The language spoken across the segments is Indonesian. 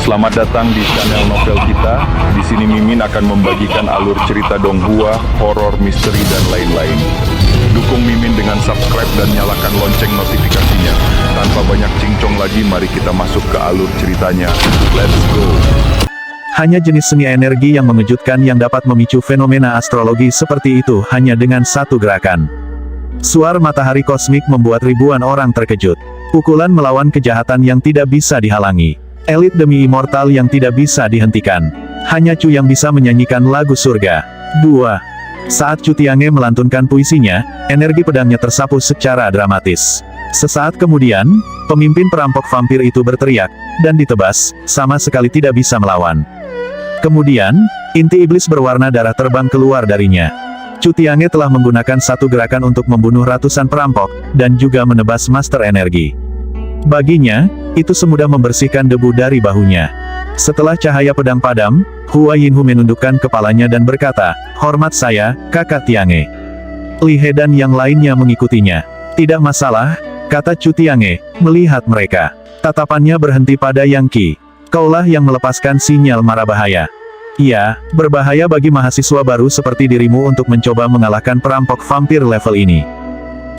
Selamat datang di channel novel kita. Di sini Mimin akan membagikan alur cerita donghua, horor, misteri, dan lain-lain. Dukung Mimin dengan subscribe dan nyalakan lonceng notifikasinya. Tanpa banyak cincong lagi, mari kita masuk ke alur ceritanya. Let's go! Hanya jenis seni energi yang mengejutkan yang dapat memicu fenomena astrologi seperti itu hanya dengan satu gerakan. Suar matahari kosmik membuat ribuan orang terkejut. Pukulan melawan kejahatan yang tidak bisa dihalangi. Elit demi immortal yang tidak bisa dihentikan. Hanya Chu yang bisa menyanyikan lagu surga. 2. Saat Chu Tiange melantunkan puisinya, energi pedangnya tersapu secara dramatis. Sesaat kemudian, pemimpin perampok vampir itu berteriak, dan ditebas, sama sekali tidak bisa melawan. Kemudian, inti iblis berwarna darah terbang keluar darinya. Chu Tiange telah menggunakan satu gerakan untuk membunuh ratusan perampok, dan juga menebas master energi. Baginya, itu semudah membersihkan debu dari bahunya. Setelah cahaya pedang padam, Hua Yinhu menundukkan kepalanya dan berkata, "Hormat saya, kakak Tiange." Li He dan yang lainnya mengikutinya. "Tidak masalah," kata Chu Tiange, melihat mereka. Tatapannya berhenti pada Yang Qi. "Kaulah yang melepaskan sinyal mara bahaya." "Iya, berbahaya bagi mahasiswa baru seperti dirimu untuk mencoba mengalahkan perampok vampir level ini.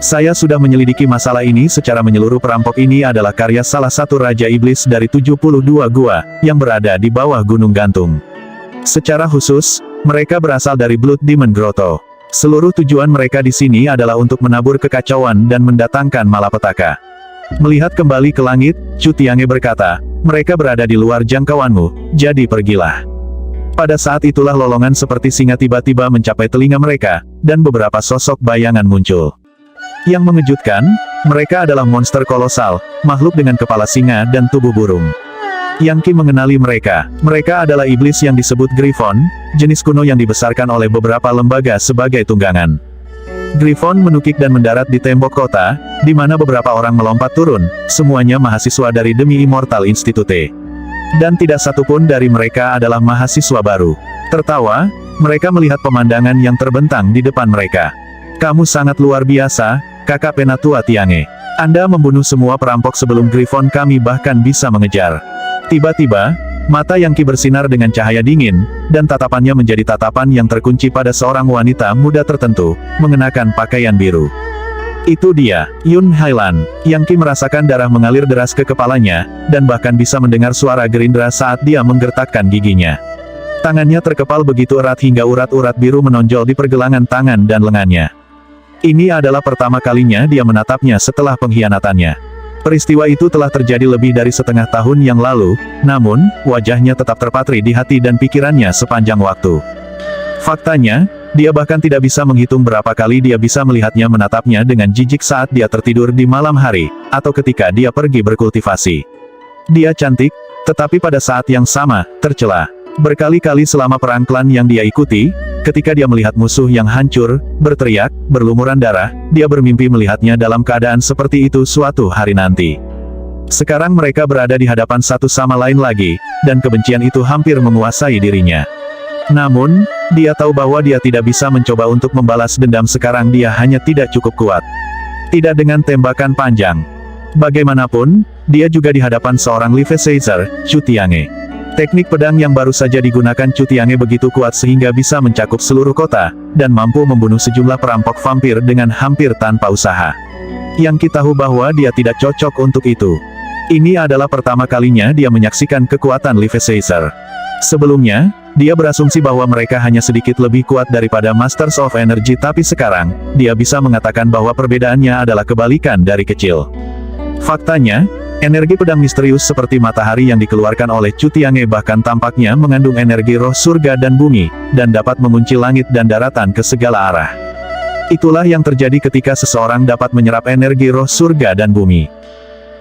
Saya sudah menyelidiki masalah ini secara menyeluruh. Perampok ini adalah karya salah satu Raja Iblis dari 72 gua, yang berada di bawah Gunung Gantung. Secara khusus, mereka berasal dari Blood Demon Grotto. Seluruh tujuan mereka di sini adalah untuk menabur kekacauan dan mendatangkan malapetaka." Melihat kembali ke langit, Chu Tiange berkata, "Mereka berada di luar jangkauanmu, jadi pergilah." Pada saat itulah lolongan seperti singa tiba-tiba mencapai telinga mereka, dan beberapa sosok bayangan muncul. Yang mengejutkan, mereka adalah monster kolosal, makhluk dengan kepala singa dan tubuh burung. Yang Qi mengenali mereka. Mereka adalah iblis yang disebut Griffon, jenis kuno yang dibesarkan oleh beberapa lembaga sebagai tunggangan. Griffon menukik dan mendarat di tembok kota, di mana beberapa orang melompat turun, semuanya mahasiswa dari Demi Immortal Institute. Dan tidak satupun dari mereka adalah mahasiswa baru. Tertawa, mereka melihat pemandangan yang terbentang di depan mereka. "Kamu sangat luar biasa, kakak Penatua Tiange. Anda membunuh semua perampok sebelum Griffon kami bahkan bisa mengejar." Tiba-tiba, mata Yang Qi bersinar dengan cahaya dingin, dan tatapannya menjadi tatapan yang terkunci pada seorang wanita muda tertentu, mengenakan pakaian biru. "Itu dia, Yun Hailan." Yang Qi merasakan darah mengalir deras ke kepalanya, dan bahkan bisa mendengar suara gerindra saat dia menggertakkan giginya. Tangannya terkepal begitu erat hingga urat-urat biru menonjol di pergelangan tangan dan lengannya. Ini adalah pertama kalinya dia menatapnya setelah pengkhianatannya. Peristiwa itu telah terjadi lebih dari setengah tahun yang lalu, namun, wajahnya tetap terpatri di hati dan pikirannya sepanjang waktu. Faktanya, dia bahkan tidak bisa menghitung berapa kali dia bisa melihatnya menatapnya dengan jijik saat dia tertidur di malam hari, atau ketika dia pergi berkultivasi. Dia cantik, tetapi pada saat yang sama, tercela. Berkali-kali selama perang klan yang dia ikuti, ketika dia melihat musuh yang hancur, berteriak, berlumuran darah, dia bermimpi melihatnya dalam keadaan seperti itu suatu hari nanti. Sekarang mereka berada di hadapan satu sama lain lagi, dan kebencian itu hampir menguasai dirinya. Namun, dia tahu bahwa dia tidak bisa mencoba untuk membalas dendam sekarang. Dia hanya tidak cukup kuat. Tidak dengan tembakan panjang. Bagaimanapun, dia juga di hadapan seorang Life Caesar, Chu Tiange. Teknik pedang yang baru saja digunakan Chu Tiange begitu kuat sehingga bisa mencakup seluruh kota, dan mampu membunuh sejumlah perampok vampir dengan hampir tanpa usaha. Yang Qi tahu bahwa dia tidak cocok untuk itu. Ini adalah pertama kalinya dia menyaksikan kekuatan Life Caesar. Sebelumnya, dia berasumsi bahwa mereka hanya sedikit lebih kuat daripada Masters of Energy, tapi sekarang, dia bisa mengatakan bahwa perbedaannya adalah kebalikan dari kecil. Faktanya, energi pedang misterius seperti matahari yang dikeluarkan oleh Chu Tiange bahkan tampaknya mengandung energi roh surga dan bumi, dan dapat mengunci langit dan daratan ke segala arah. Itulah yang terjadi ketika seseorang dapat menyerap energi roh surga dan bumi.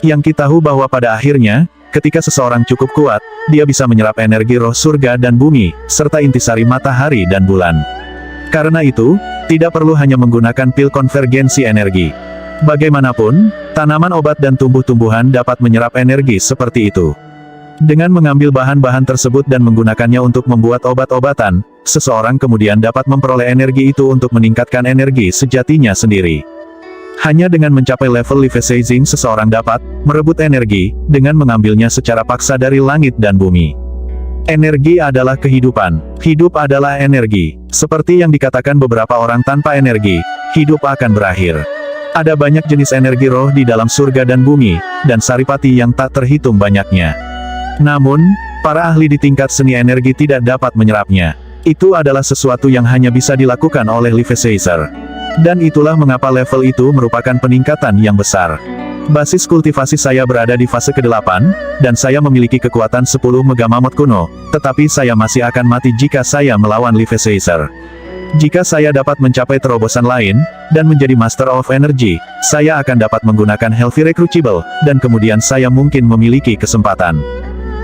Yang Qi tahu bahwa pada akhirnya, ketika seseorang cukup kuat, dia bisa menyerap energi roh surga dan bumi, serta intisari matahari dan bulan. Karena itu, tidak perlu hanya menggunakan pil konvergensi energi. Bagaimanapun, tanaman obat dan tumbuh-tumbuhan dapat menyerap energi seperti itu. Dengan mengambil bahan-bahan tersebut dan menggunakannya untuk membuat obat-obatan, seseorang kemudian dapat memperoleh energi itu untuk meningkatkan energi sejatinya sendiri. Hanya dengan mencapai level Leviathan seseorang dapat merebut energi dengan mengambilnya secara paksa dari langit dan bumi. Energi adalah kehidupan. Hidup adalah energi. Seperti yang dikatakan beberapa orang, tanpa energi, hidup akan berakhir. Ada banyak jenis energi roh di dalam surga dan bumi, dan saripati yang tak terhitung banyaknya. Namun, para ahli di tingkat seni energi tidak dapat menyerapnya. Itu adalah sesuatu yang hanya bisa dilakukan oleh Leviathan. Dan itulah mengapa level itu merupakan peningkatan yang besar. Basis kultivasi saya berada di fase ke-8, dan saya memiliki kekuatan 10 Mega Mammoth kuno, tetapi saya masih akan mati jika saya melawan Leviathan. Jika saya dapat mencapai terobosan lain, dan menjadi Master of Energy, saya akan dapat menggunakan Healthy Recruitable, dan kemudian saya mungkin memiliki kesempatan.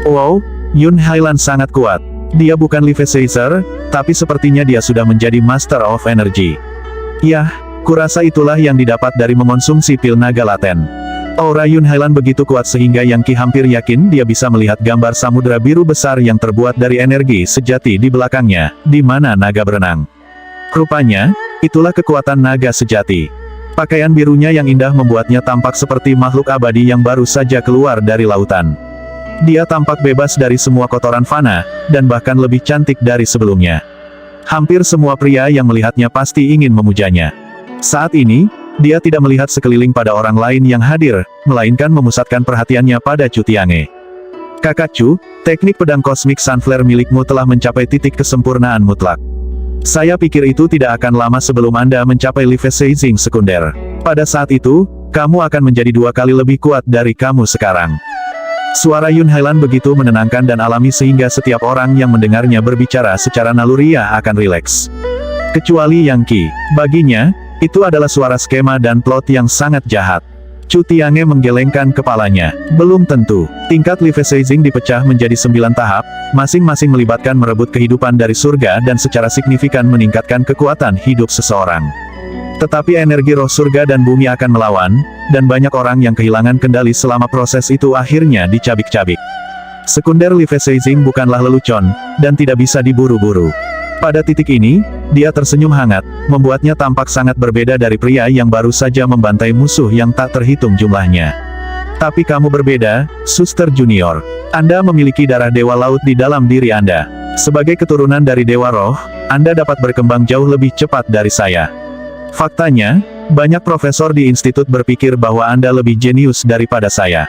Wow, Yun Hailan sangat kuat. Dia bukan Leviathan, tapi sepertinya dia sudah menjadi Master of Energy. Yah, kurasa itulah yang didapat dari mengonsumsi pil naga laten. Aura Yun Hailan begitu kuat sehingga Yang Qi hampir yakin dia bisa melihat gambar samudera biru besar yang terbuat dari energi sejati di belakangnya, di mana naga berenang. Rupanya, itulah kekuatan naga sejati. Pakaian birunya yang indah membuatnya tampak seperti makhluk abadi yang baru saja keluar dari lautan. Dia tampak bebas dari semua kotoran fana, dan bahkan lebih cantik dari sebelumnya. Hampir semua pria yang melihatnya pasti ingin memujanya. Saat ini, dia tidak melihat sekeliling pada orang lain yang hadir, melainkan memusatkan perhatiannya pada Chu Tiange. Kakak Chu, teknik pedang kosmik Sunflare milikmu telah mencapai titik kesempurnaan mutlak. Saya pikir itu tidak akan lama sebelum Anda mencapai Leviathan sekunder. Pada saat itu, kamu akan menjadi 2 kali lebih kuat dari kamu sekarang. Suara Yun Hailan begitu menenangkan dan alami sehingga setiap orang yang mendengarnya berbicara secara naluriah akan rileks. Kecuali Yang Qi. Baginya, itu adalah suara skema dan plot yang sangat jahat. Chu Tiange menggelengkan kepalanya. Belum tentu. Tingkat Leviathan dipecah menjadi 9 tahap, masing-masing melibatkan merebut kehidupan dari surga dan secara signifikan meningkatkan kekuatan hidup seseorang. Tetapi energi roh surga dan bumi akan melawan, dan banyak orang yang kehilangan kendali selama proses itu akhirnya dicabik-cabik. Sekunder Leviathan bukanlah lelucon, dan tidak bisa diburu-buru. Pada titik ini, dia tersenyum hangat, membuatnya tampak sangat berbeda dari pria yang baru saja membantai musuh yang tak terhitung jumlahnya. Tapi kamu berbeda, Suster Junior. Anda memiliki darah Dewa Laut di dalam diri Anda. Sebagai keturunan dari Dewa Roh, Anda dapat berkembang jauh lebih cepat dari saya. Faktanya, banyak profesor di institut berpikir bahwa Anda lebih jenius daripada saya.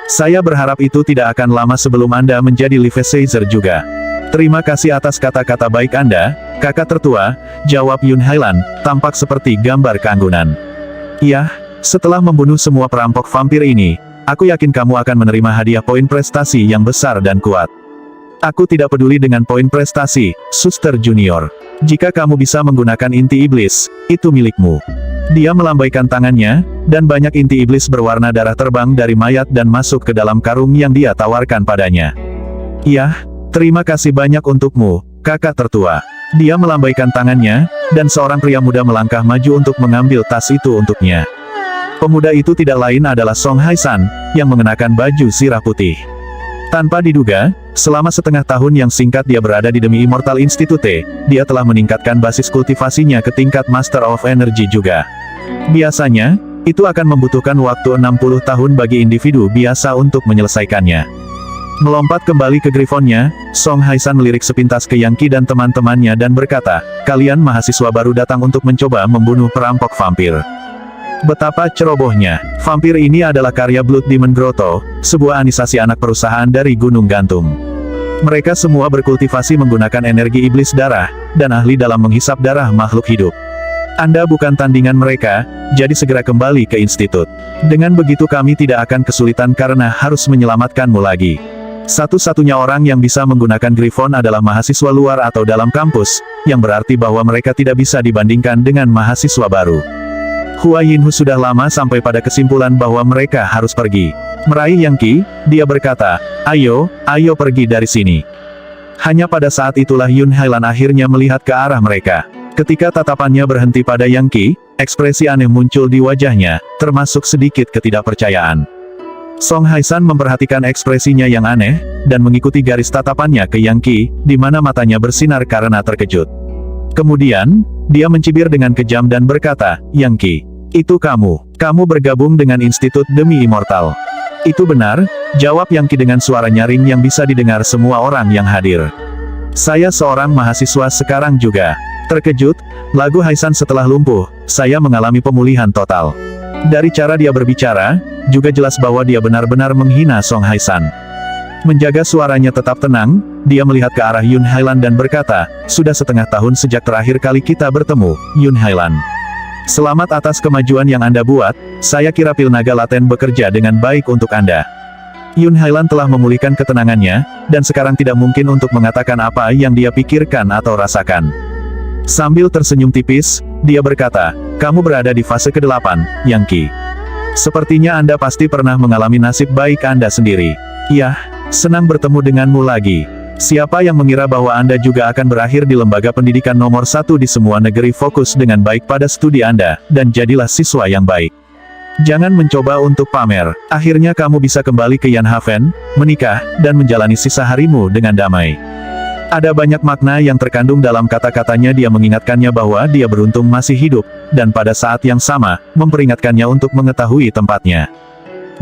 Saya berharap itu tidak akan lama sebelum Anda menjadi Leviathan juga. Terima kasih atas kata-kata baik Anda, kakak tertua, jawab Yun Hailan, tampak seperti gambar keanggunan. Iya, setelah membunuh semua perampok vampir ini, aku yakin kamu akan menerima hadiah poin prestasi yang besar dan kuat. Aku tidak peduli dengan poin prestasi, Suster Junior. Jika kamu bisa menggunakan inti iblis, itu milikmu. Dia melambaikan tangannya, dan banyak inti iblis berwarna darah terbang dari mayat dan masuk ke dalam karung yang dia tawarkan padanya. Yah, terima kasih banyak untukmu, kakak tertua. Dia melambaikan tangannya, dan seorang pria muda melangkah maju untuk mengambil tas itu untuknya. Pemuda itu tidak lain adalah Song Haisan, yang mengenakan baju zirah putih. Tanpa diduga, selama setengah tahun yang singkat dia berada di Demi Immortal Institute, dia telah meningkatkan basis kultivasinya ke tingkat Master of Energy juga. Biasanya, itu akan membutuhkan waktu 60 tahun bagi individu biasa untuk menyelesaikannya. Melompat kembali ke Griffonnya, Song Haisan melirik sepintas ke Yang Qi dan teman-temannya dan berkata, kalian mahasiswa baru datang untuk mencoba membunuh perampok vampir. Betapa cerobohnya. Vampir ini adalah karya Blood Demon Grotto, sebuah anisasi anak perusahaan dari Gunung Gantung. Mereka semua berkultivasi menggunakan energi iblis darah, dan ahli dalam menghisap darah makhluk hidup. Anda bukan tandingan mereka, jadi segera kembali ke institut. Dengan begitu kami tidak akan kesulitan karena harus menyelamatkanmu lagi. Satu-satunya orang yang bisa menggunakan Griffon adalah mahasiswa luar atau dalam kampus, yang berarti bahwa mereka tidak bisa dibandingkan dengan mahasiswa baru. Hua Yinhu sudah lama sampai pada kesimpulan bahwa mereka harus pergi. Meraih Yang Qi, dia berkata, ayo pergi dari sini. Hanya pada saat itulah Yun Hailan akhirnya melihat ke arah mereka. Ketika tatapannya berhenti pada Yang Qi, ekspresi aneh muncul di wajahnya, termasuk sedikit ketidakpercayaan. Song Haisan memperhatikan ekspresinya yang aneh, dan mengikuti garis tatapannya ke Yang Qi, di mana matanya bersinar karena terkejut. Kemudian, dia mencibir dengan kejam dan berkata, Yang Qi, itu kamu. Kamu bergabung dengan Institut Demi Immortal. Itu benar, jawab Yang Qi dengan suara nyaring yang bisa didengar semua orang yang hadir. Saya seorang mahasiswa sekarang juga. Terkejut, lagu Haisan setelah lumpuh, saya mengalami pemulihan total. Dari cara dia berbicara, juga jelas bahwa dia benar-benar menghina Song Haisan. Menjaga suaranya tetap tenang, dia melihat ke arah Yun Hailan dan berkata, "Sudah setengah tahun sejak terakhir kali kita bertemu, Yun Hailan. Selamat atas kemajuan yang Anda buat, saya kira pil naga laten bekerja dengan baik untuk Anda." Yun Hailan telah memulihkan ketenangannya, dan sekarang tidak mungkin untuk mengatakan apa yang dia pikirkan atau rasakan. Sambil tersenyum tipis, dia berkata, "Kamu berada di fase ke-8, Yang Qi. Sepertinya Anda pasti pernah mengalami nasib baik Anda sendiri. Yah, senang bertemu denganmu lagi. Siapa yang mengira bahwa Anda juga akan berakhir di lembaga pendidikan nomor 1 di semua negeri, fokus dengan baik pada studi Anda, dan jadilah siswa yang baik. Jangan mencoba untuk pamer, akhirnya kamu bisa kembali ke Yanhaven, menikah, dan menjalani sisa harimu dengan damai." Ada banyak makna yang terkandung dalam kata-katanya. Dia mengingatkannya bahwa dia beruntung masih hidup, dan pada saat yang sama, memperingatkannya untuk mengetahui tempatnya.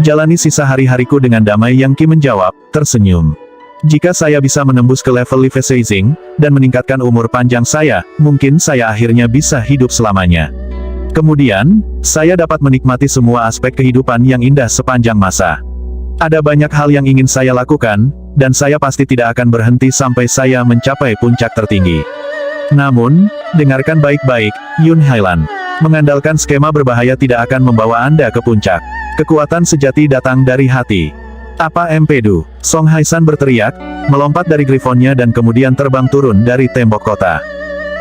"Jalani sisa hari-hariku dengan damai," Yang Qi menjawab, tersenyum. "Jika saya bisa menembus ke level Life Sizing, dan meningkatkan umur panjang saya, mungkin saya akhirnya bisa hidup selamanya. Kemudian, saya dapat menikmati semua aspek kehidupan yang indah sepanjang masa. Ada banyak hal yang ingin saya lakukan, dan saya pasti tidak akan berhenti sampai saya mencapai puncak tertinggi. Namun, dengarkan baik-baik, Yun Hailan. Mengandalkan skema berbahaya tidak akan membawa Anda ke puncak. Kekuatan sejati datang dari hati." "Apa empedu?" Song Haisan berteriak, melompat dari grifonnya dan kemudian terbang turun dari tembok kota.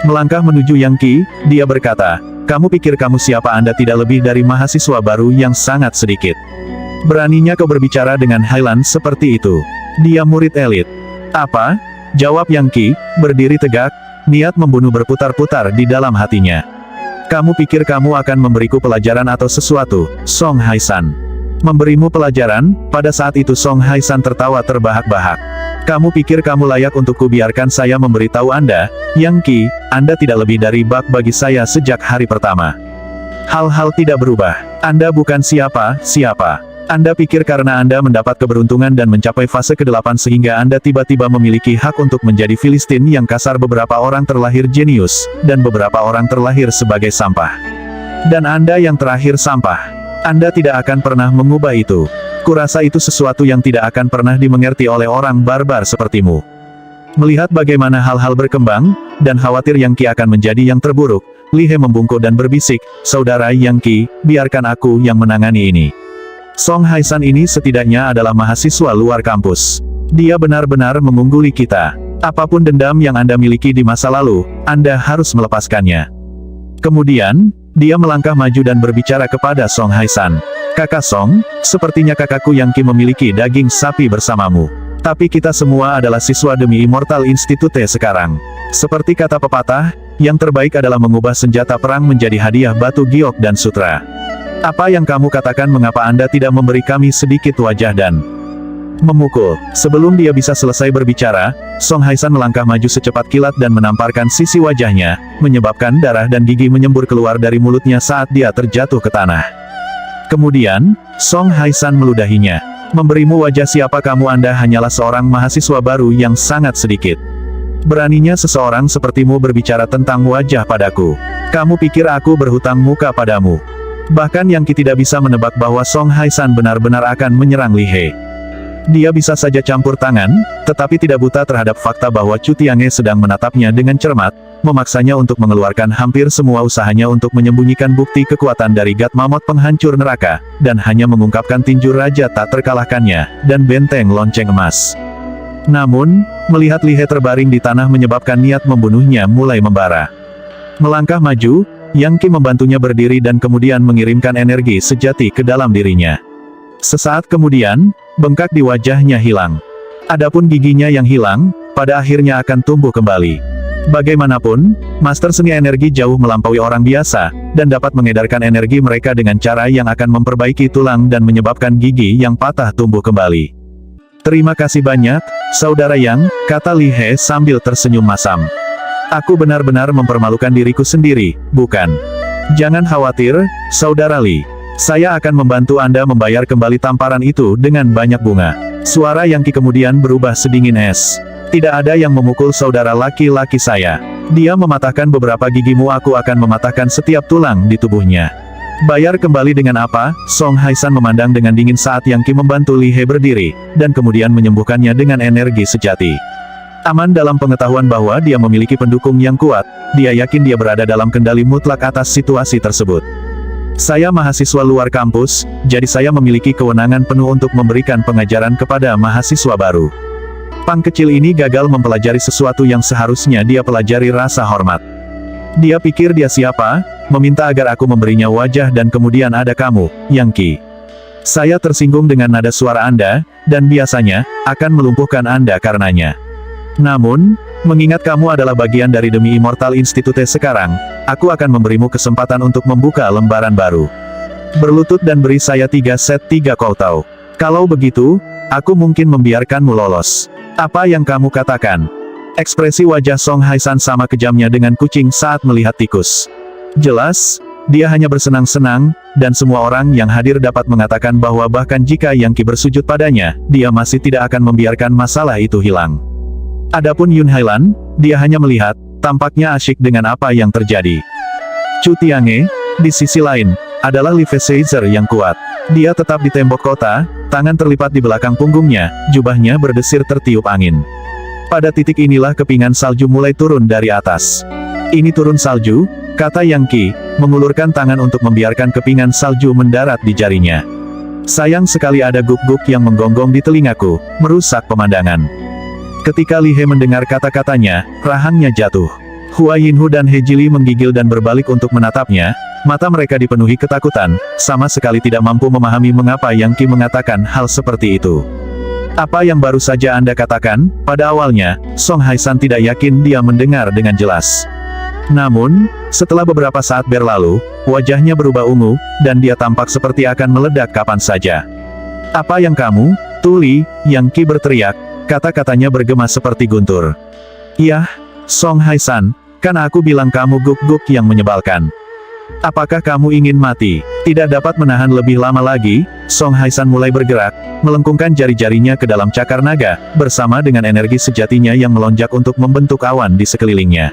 Melangkah menuju Yang Qi, dia berkata, "Kamu pikir kamu siapa? Anda tidak lebih dari mahasiswa baru yang sangat sedikit. Beraninya kau berbicara dengan Hailan seperti itu. Dia murid elit." "Apa?" jawab Yang Qi, berdiri tegak, niat membunuh berputar-putar di dalam hatinya. "Kamu pikir kamu akan memberiku pelajaran atau sesuatu, Song Haisan?" "Memberimu pelajaran?" Pada saat itu Song Haisan tertawa terbahak-bahak. "Kamu pikir kamu layak untuk kubiarkan saya memberitahu Anda, Yang Qi, Anda tidak lebih dari bak bagi saya sejak hari pertama. Hal-hal tidak berubah. Anda bukan siapa-siapa. Anda pikir karena Anda mendapat keberuntungan dan mencapai fase ke-8 sehingga Anda tiba-tiba memiliki hak untuk menjadi Filistin yang kasar. Beberapa orang terlahir jenius, dan beberapa orang terlahir sebagai sampah. Dan Anda yang terakhir sampah. Anda tidak akan pernah mengubah itu. Kurasa itu sesuatu yang tidak akan pernah dimengerti oleh orang barbar sepertimu." Melihat bagaimana hal-hal berkembang, dan khawatir Yang Qi akan menjadi yang terburuk, Li He membungkuk dan berbisik, "Saudara Yang Qi, biarkan aku yang menangani ini. Song Haisan ini setidaknya adalah mahasiswa luar kampus. Dia benar-benar mengungguli kita. Apapun dendam yang Anda miliki di masa lalu, Anda harus melepaskannya." Kemudian, dia melangkah maju dan berbicara kepada Song Haisan. "Kakak Song, sepertinya kakakku Yang Qi memiliki daging sapi bersamamu. Tapi kita semua adalah siswa Demi Immortal Institute sekarang. Seperti kata pepatah, yang terbaik adalah mengubah senjata perang menjadi hadiah batu giok dan sutra. Apa yang kamu katakan? Mengapa Anda tidak memberi kami sedikit wajah dan..." Memukul. Sebelum dia bisa selesai berbicara, Song Haisan melangkah maju secepat kilat dan menamparkan sisi wajahnya, menyebabkan darah dan gigi menyembur keluar dari mulutnya saat dia terjatuh ke tanah. Kemudian, Song Haisan meludahinya. "Memberimu wajah siapa kamu? Anda hanyalah seorang mahasiswa baru yang sangat sedikit. Beraninya seseorang sepertimu berbicara tentang wajah padaku. Kamu pikir aku berhutang muka padamu?" Bahkan Yang Qi tidak bisa menebak bahwa Song Haisan benar-benar akan menyerang Li He. Dia bisa saja campur tangan, tetapi tidak buta terhadap fakta bahwa Chu Tiange sedang menatapnya dengan cermat, memaksanya untuk mengeluarkan hampir semua usahanya untuk menyembunyikan bukti kekuatan dari God Mammoth penghancur neraka, dan hanya mengungkapkan tinju raja tak terkalahkannya, dan benteng lonceng emas. Namun, melihat Li He terbaring di tanah menyebabkan niat membunuhnya mulai membara. Melangkah maju, Yang Qi membantunya berdiri dan kemudian mengirimkan energi sejati ke dalam dirinya. Sesaat kemudian, bengkak di wajahnya hilang. Adapun giginya yang hilang, pada akhirnya akan tumbuh kembali. Bagaimanapun, Master Seni Energi jauh melampaui orang biasa, dan dapat mengedarkan energi mereka dengan cara yang akan memperbaiki tulang dan menyebabkan gigi yang patah tumbuh kembali. "Terima kasih banyak, Saudara Yang," kata Li He sambil tersenyum masam. "Aku benar-benar mempermalukan diriku sendiri, bukan? Jangan khawatir, Saudara Li. Saya akan membantu Anda membayar kembali tamparan itu dengan banyak bunga. Suara Yangki kemudian berubah sedingin es. Tidak ada yang memukul saudara laki-laki saya. Dia mematahkan beberapa gigimu, aku akan mematahkan setiap tulang di tubuhnya. Bayar kembali dengan apa? Song Haisan memandang dengan dingin saat Yangki membantu Li He berdiri, dan kemudian menyembuhkannya dengan energi sejati. Aman dalam pengetahuan bahwa dia memiliki pendukung yang kuat, dia yakin dia berada dalam kendali mutlak atas situasi tersebut. Saya mahasiswa luar kampus, jadi saya memiliki kewenangan penuh untuk memberikan pengajaran kepada mahasiswa baru. Pang kecil ini gagal mempelajari sesuatu yang seharusnya dia pelajari, rasa hormat. Dia pikir dia siapa? Meminta agar aku memberinya wajah dan kemudian ada kamu, Yangki. Saya tersinggung dengan nada suara Anda, dan biasanya, akan melumpuhkan Anda karenanya. Namun, mengingat kamu adalah bagian dari Demi Immortal Institute sekarang, aku akan memberimu kesempatan untuk membuka lembaran baru. Berlutut dan beri saya 3 set 3 koutao. Kalau begitu, aku mungkin membiarkanmu lolos. Apa yang kamu katakan? Ekspresi wajah Song Haisan sama kejamnya dengan kucing saat melihat tikus. Jelas, dia hanya bersenang-senang, dan semua orang yang hadir dapat mengatakan bahwa bahkan jika Yangki bersujud padanya, dia masih tidak akan membiarkan masalah itu hilang. Adapun Yun Hailan, dia hanya melihat, tampaknya asyik dengan apa yang terjadi. Chu Tiange, di sisi lain, adalah Levi Caesar yang kuat. Dia tetap di tembok kota, tangan terlipat di belakang punggungnya, jubahnya berdesir tertiup angin. Pada titik inilah kepingan salju mulai turun dari atas. Ini turun salju, kata Yangki, mengulurkan tangan untuk membiarkan kepingan salju mendarat di jarinya. Sayang sekali ada guk-guk yang menggonggong di telingaku, merusak pemandangan. Ketika Li He mendengar kata-katanya, rahangnya jatuh. Hua Yinhu dan He Jili menggigil dan berbalik untuk menatapnya, mata mereka dipenuhi ketakutan, sama sekali tidak mampu memahami mengapa Yangki mengatakan hal seperti itu. Apa yang baru saja Anda katakan? Pada awalnya, Song Haisan tidak yakin dia mendengar dengan jelas. Namun, setelah beberapa saat berlalu, wajahnya berubah ungu, dan dia tampak seperti akan meledak kapan saja. Apa yang kamu, Tuli? Yangki berteriak, kata-katanya bergema seperti guntur. Yah, Song Haisan, kan aku bilang kamu guk-guk yang menyebalkan. Apakah kamu ingin mati? Tidak dapat menahan lebih lama lagi, Song Haisan mulai bergerak, melengkungkan jari-jarinya ke dalam cakar naga, bersama dengan energi sejatinya yang melonjak untuk membentuk awan di sekelilingnya.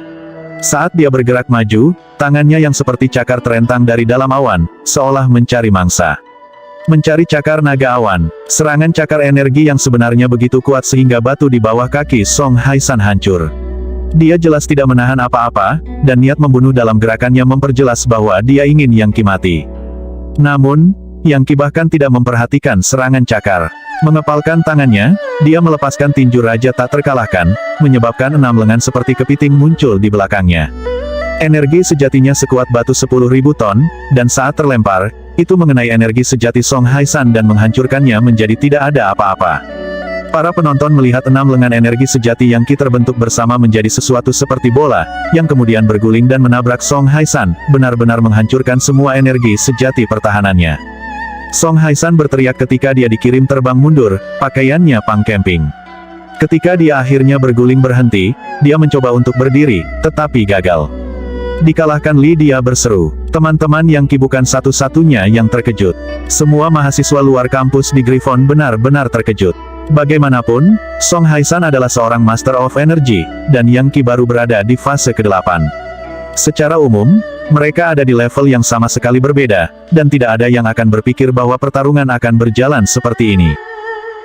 Saat dia bergerak maju, tangannya yang seperti cakar terentang dari dalam awan, seolah mencari mangsa. Mencari cakar naga awan, serangan cakar energi yang sebenarnya begitu kuat sehingga batu di bawah kaki Song Haisan hancur. Dia jelas tidak menahan apa-apa, dan niat membunuh dalam gerakannya memperjelas bahwa dia ingin Yangki mati. Namun, Yangki bahkan tidak memperhatikan serangan cakar. Mengepalkan tangannya, dia melepaskan tinju raja tak terkalahkan, menyebabkan 6 lengan seperti kepiting muncul di belakangnya. Energi sejatinya sekuat batu 10.000 ton, dan saat terlempar, itu mengenai energi sejati Song Haisan dan menghancurkannya menjadi tidak ada apa-apa. Para penonton melihat 6 lengan energi sejati Yangki terbentuk bersama menjadi sesuatu seperti bola, yang kemudian berguling dan menabrak Song Haisan, benar-benar menghancurkan semua energi sejati pertahanannya. Song Haisan berteriak ketika dia dikirim terbang mundur, pakaiannya pang camping. Ketika dia akhirnya berguling berhenti, dia mencoba untuk berdiri, tetapi gagal. Dikalahkan Li, dia berseru. Teman-teman Yangki bukan satu-satunya yang terkejut. Semua mahasiswa luar kampus di Griffon benar-benar terkejut. Bagaimanapun, Song Haisan adalah seorang Master of Energy, dan Yangki baru berada di fase ke-8. Secara umum, mereka ada di level yang sama sekali berbeda, dan tidak ada yang akan berpikir bahwa pertarungan akan berjalan seperti ini.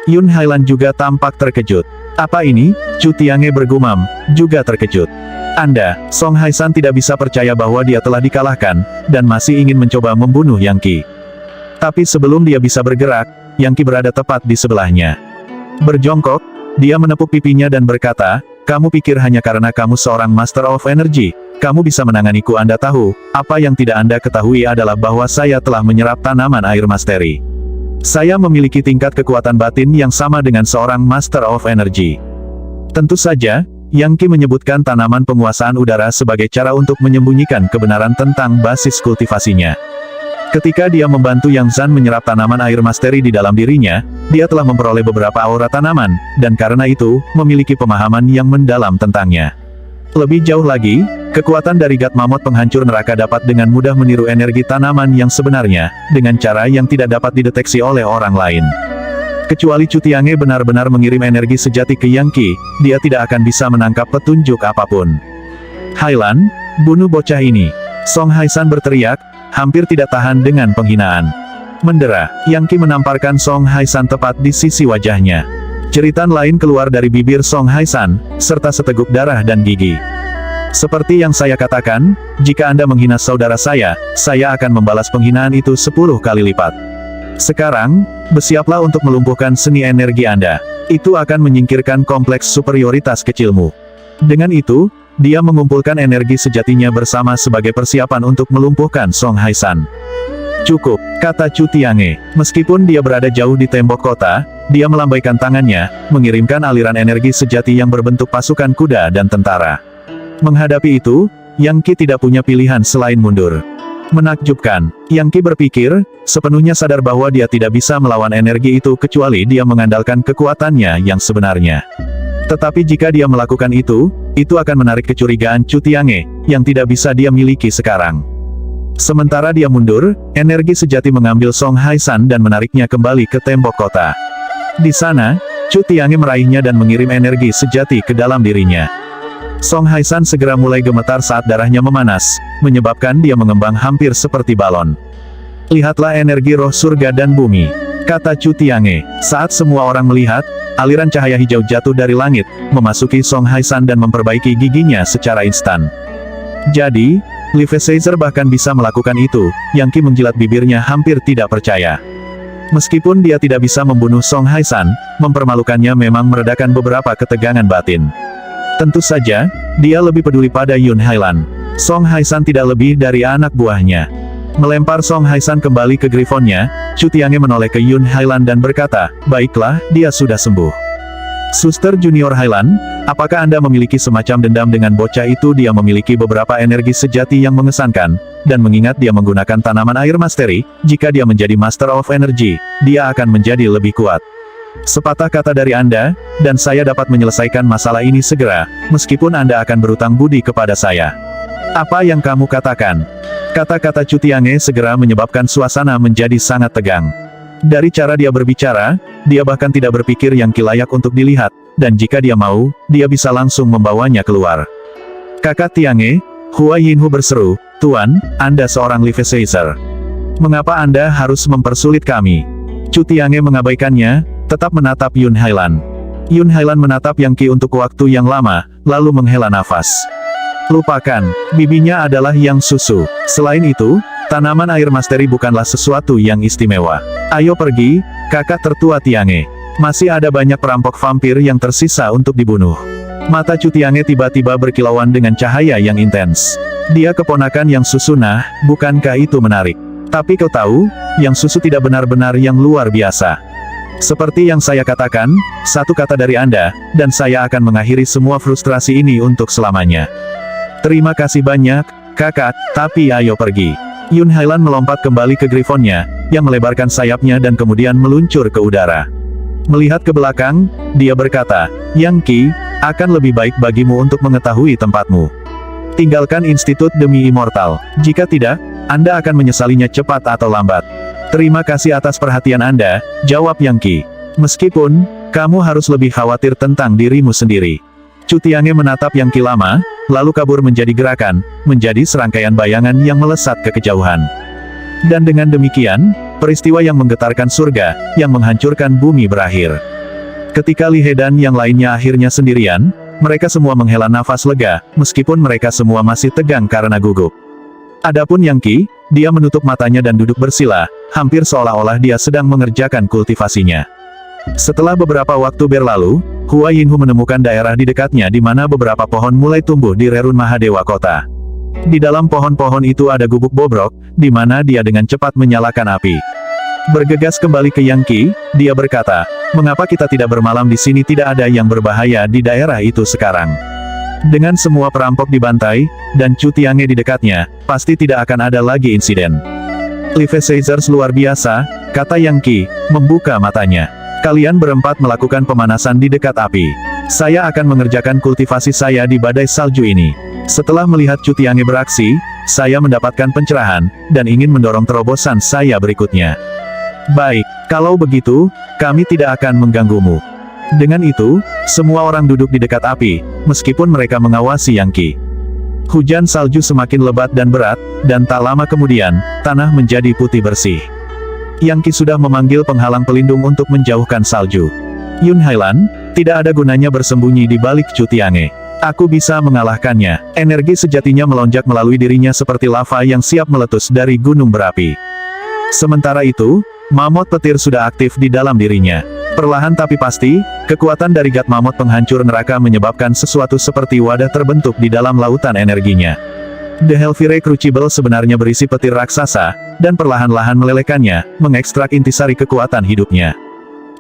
Yun Hailan juga tampak terkejut. Apa ini? Chu Tiange bergumam, juga terkejut. Anda, Song Haisan tidak bisa percaya bahwa dia telah dikalahkan, dan masih ingin mencoba membunuh Yangki. Tapi sebelum dia bisa bergerak, Yangki berada tepat di sebelahnya. Berjongkok, dia menepuk pipinya dan berkata, kamu pikir hanya karena kamu seorang Master of Energy, kamu bisa menanganiku? Anda tahu, apa yang tidak Anda ketahui adalah bahwa saya telah menyerap tanaman air masteri. Saya memiliki tingkat kekuatan batin yang sama dengan seorang Master of Energy. Tentu saja, Yangki menyebutkan tanaman penguasaan udara sebagai cara untuk menyembunyikan kebenaran tentang basis kultivasinya. Ketika dia membantu Yang Zan menyerap tanaman air masteri di dalam dirinya, dia telah memperoleh beberapa aura tanaman, dan karena itu, memiliki pemahaman yang mendalam tentangnya. Lebih jauh lagi, kekuatan dari God Mammoth penghancur neraka dapat dengan mudah meniru energi tanaman yang sebenarnya, dengan cara yang tidak dapat dideteksi oleh orang lain. Kecuali Chu Tiange benar-benar mengirim energi sejati ke Yang Qi, dia tidak akan bisa menangkap petunjuk apapun. Hailan, bunuh bocah ini. Song Haisan berteriak, hampir tidak tahan dengan penghinaan. Mendera, Yang Qi menamparkan Song Haisan tepat di sisi wajahnya. Jeritan lain keluar dari bibir Song Haisan, serta seteguk darah dan gigi. Seperti yang saya katakan, jika Anda menghina saudara saya akan membalas penghinaan itu 10 kali lipat. Sekarang, bersiaplah untuk melumpuhkan seni energi Anda. Itu akan menyingkirkan kompleks superioritas kecilmu. Dengan itu, dia mengumpulkan energi sejatinya bersama sebagai persiapan untuk melumpuhkan Song Haisan. Cukup, kata Chu Tiange. Meskipun dia berada jauh di tembok kota, dia melambaikan tangannya, mengirimkan aliran energi sejati yang berbentuk pasukan kuda dan tentara. Menghadapi itu, Yang Qi tidak punya pilihan selain mundur. Menakjubkan, Yang Qi berpikir, sepenuhnya sadar bahwa dia tidak bisa melawan energi itu kecuali dia mengandalkan kekuatannya yang sebenarnya. Tetapi jika dia melakukan itu akan menarik kecurigaan Chu Tiange, yang tidak bisa dia miliki sekarang. Sementara dia mundur, energi sejati mengambil Song Haisan dan menariknya kembali ke tembok kota. Di sana, Chu Tiange meraihnya dan mengirim energi sejati ke dalam dirinya. Song Haisan segera mulai gemetar saat darahnya memanas, menyebabkan dia mengembang hampir seperti balon. Lihatlah energi roh surga dan bumi, kata Chu Tiange. Saat semua orang melihat, aliran cahaya hijau jatuh dari langit, memasuki Song Haisan dan memperbaiki giginya secara instan. Jadi, Levi Caesar bahkan bisa melakukan itu, Yang Qi menjilat bibirnya hampir tidak percaya. Meskipun dia tidak bisa membunuh Song Haisan, mempermalukannya memang meredakan beberapa ketegangan batin. Tentu saja, dia lebih peduli pada Yun Hailan. Song Haisan tidak lebih dari anak buahnya. Melempar Song Haisan kembali ke griffonnya, Chu Tiange menoleh ke Yun Hailan dan berkata, baiklah, dia sudah sembuh. Suster Junior Hailan, apakah Anda memiliki semacam dendam dengan bocah itu? Dia memiliki beberapa energi sejati yang mengesankan, dan mengingat dia menggunakan tanaman air mastery, jika dia menjadi Master of Energy, dia akan menjadi lebih kuat. Sepatah kata dari Anda, dan saya dapat menyelesaikan masalah ini segera, meskipun Anda akan berutang budi kepada saya. Apa yang kamu katakan? Kata-kata Chu Tiange segera menyebabkan suasana menjadi sangat tegang. Dari cara dia berbicara, dia bahkan tidak berpikir Yang Qi layak untuk dilihat, dan jika dia mau, dia bisa langsung membawanya keluar. Kakak Tiange, Hua Yinhu berseru, Tuan, Anda seorang Levi Caesar. Mengapa Anda harus mempersulit kami? Chu Tiange mengabaikannya, tetap menatap Yun Hailan. Yun Hailan menatap Yang Qi untuk waktu yang lama, lalu menghela nafas. Lupakan, bibinya adalah Yang Susu. Selain itu, tanaman air mastery bukanlah sesuatu yang istimewa. Ayo pergi, kakak tertua Tiange. Masih ada banyak perampok vampir yang tersisa untuk dibunuh. Mata Chu Tiange tiba-tiba berkilauan dengan cahaya yang intens. Dia keponakan Yang Susu, nah, bukankah itu menarik? Tapi kau tahu, Yang Susu tidak benar-benar yang luar biasa. Seperti yang saya katakan, satu kata dari Anda, dan saya akan mengakhiri semua frustrasi ini untuk selamanya. Terima kasih banyak, kakak, tapi ayo pergi. Yun Hailan melompat kembali ke griffonnya, yang melebarkan sayapnya dan kemudian meluncur ke udara. Melihat ke belakang, dia berkata, Yang Qi, akan lebih baik bagimu untuk mengetahui tempatmu. Tinggalkan institut demi immortal. Jika tidak, Anda akan menyesalinya cepat atau lambat. Terima kasih atas perhatian Anda, jawab Yang Qi. Meskipun, kamu harus lebih khawatir tentang dirimu sendiri. Chu Tiange menatap Yang Qi lama, lalu kabur menjadi gerakan, menjadi serangkaian bayangan yang melesat ke kejauhan. Dan dengan demikian, peristiwa yang menggetarkan surga, yang menghancurkan bumi berakhir. Ketika Li He dan yang lainnya akhirnya sendirian, mereka semua menghela nafas lega, meskipun mereka semua masih tegang karena gugup. Adapun Yang Qi, dia menutup matanya dan duduk bersila, hampir seolah-olah dia sedang mengerjakan kultivasinya. Setelah beberapa waktu berlalu, Hua Yinhu menemukan daerah di dekatnya di mana beberapa pohon mulai tumbuh di rerun Mahadewa kota. Di dalam pohon-pohon itu ada gubuk bobrok, di mana dia dengan cepat menyalakan api. Bergegas kembali ke Yang Qi, dia berkata, mengapa kita tidak bermalam di sini? Tidak ada yang berbahaya di daerah itu sekarang. Dengan semua perampok dibantai, dan Chu Tiange di dekatnya, pasti tidak akan ada lagi insiden. Levi Caesar luar biasa, kata Yang Qi, membuka matanya. Kalian berempat melakukan pemanasan di dekat api. Saya akan mengerjakan kultivasi saya di badai salju ini. Setelah melihat Chu Tiange beraksi, saya mendapatkan pencerahan, dan ingin mendorong terobosan saya berikutnya. Baik, kalau begitu, kami tidak akan mengganggumu. Dengan itu, semua orang duduk di dekat api, meskipun mereka mengawasi Yang Qi. Hujan salju semakin lebat dan berat, dan tak lama kemudian, tanah menjadi putih bersih. Yang Qi sudah memanggil penghalang pelindung untuk menjauhkan salju. Yun Hailan, tidak ada gunanya bersembunyi di balik Chu Tiange. Aku bisa mengalahkannya. Energi sejatinya melonjak melalui dirinya seperti lava yang siap meletus dari gunung berapi. Sementara itu, mamut petir sudah aktif di dalam dirinya. Perlahan tapi pasti, kekuatan dari gat mamut penghancur neraka menyebabkan sesuatu seperti wadah terbentuk di dalam lautan energinya. The Hellfire Crucible sebenarnya berisi petir raksasa, dan perlahan-lahan melelehkannya, mengekstrak intisari kekuatan hidupnya.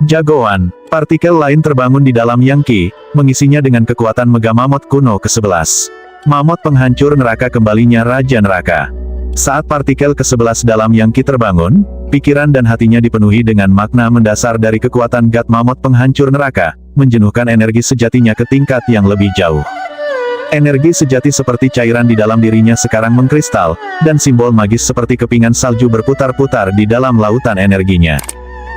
Jagoan, partikel lain terbangun di dalam Yang Qi, mengisinya dengan kekuatan Mega Mamut kuno ke-11. Mamut penghancur neraka kembalinya Raja Neraka. Saat partikel ke-11 dalam Yang Qi terbangun, pikiran dan hatinya dipenuhi dengan makna mendasar dari kekuatan Gat Mamut penghancur neraka, menjenuhkan energi sejatinya ke tingkat yang lebih jauh. Energi sejati seperti cairan di dalam dirinya sekarang mengkristal, dan simbol magis seperti kepingan salju berputar-putar di dalam lautan energinya.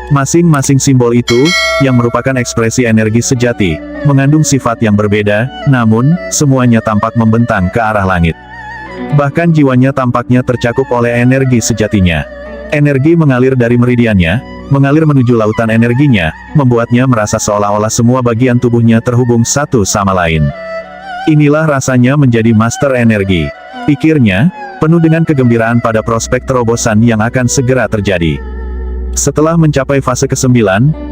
Masing-masing simbol itu, yang merupakan ekspresi energi sejati, mengandung sifat yang berbeda, namun, semuanya tampak membentang ke arah langit. Bahkan jiwanya tampaknya tercakup oleh energi sejatinya. Energi mengalir dari meridiannya, mengalir menuju lautan energinya, membuatnya merasa seolah-olah semua bagian tubuhnya terhubung satu sama lain. Inilah rasanya menjadi master energi. Pikirnya, penuh dengan kegembiraan pada prospek terobosan yang akan segera terjadi. Setelah mencapai fase ke-9,